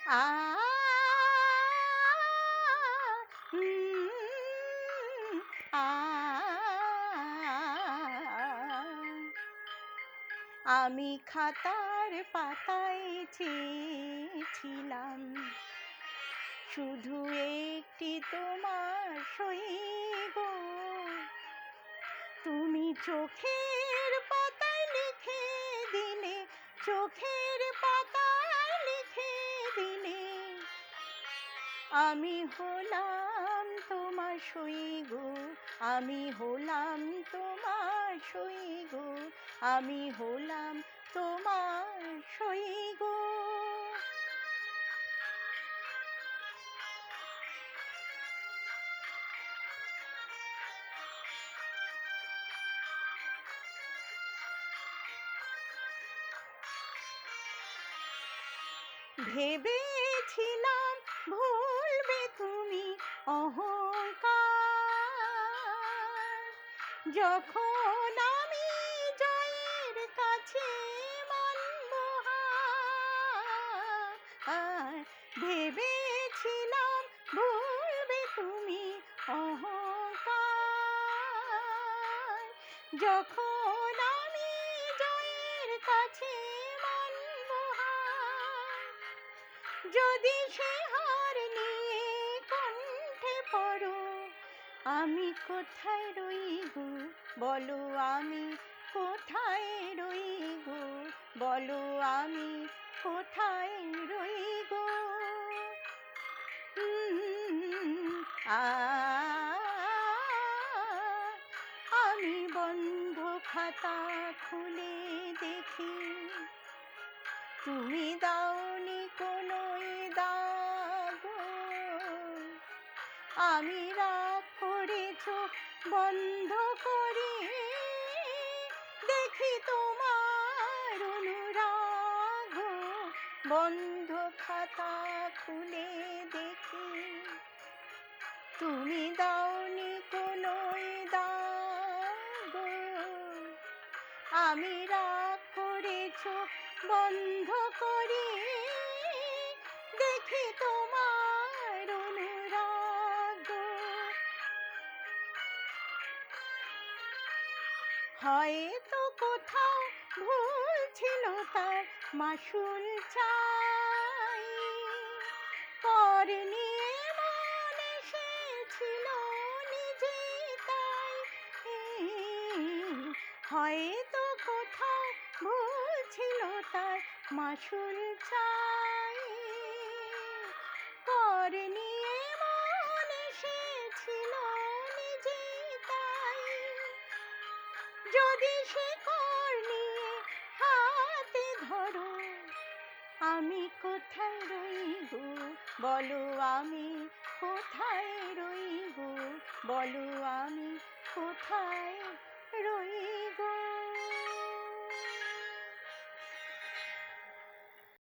আ উম আ আমি খাতার পাতায় চেয়েছিলাম শুধু একটি তোমার সই গো। তুমি চোখের পাতায় লিখে দিলে, চোখের পাতায় লিখে দিলে, আমি হলাম তোমার সই গো। আমি হলাম তোমার সই গো। আমি হলাম তোমার সই গো। ভেবেছিলাম ভুলবে তুমি অহংকার, যখন আমি জয়ের কাছে মানব হার। ভেবেছিলাম ভুলবে তুমি অহংকার, যখন আমি জয়ের কাছে মানব হার। যদি সে হার নিয়ে কণ্ঠে পড়ো, আমি কোথায় রই গো বলো, আমি কোথায় রই গো বলো, আমি কোথায় রই গো। আ আমি বন্ধ খাতা খুলে দেখি, তুমি দাওনি কোনো দাগ। আমি রাগ করে চোখ বন্ধ করি, দেখি তোমার অনুরাগ। বন্ধ খাতা খুলে দেখি, তুমি দাওনি কোনো দাগ। আমি রাগ করে চোখ বন্ধ করি, দেখি তোমার অনুরাগ। হয়তো কোথাও ভুল ছিল তার মাসুল চাই, পর নিয়ে মন এসেছিল নিজে তাই। হয়তো কোথাও ভুল ছিল তার মাসুল চাই, পর নিয়ে মন এসেছিল নিজে তাই। যদি সে কর নিয়ে হাতে ধরো, আমি কোথায় রই গো বলো, আমি কোথায় রই গো বলো, আমি কোথায় রই গো।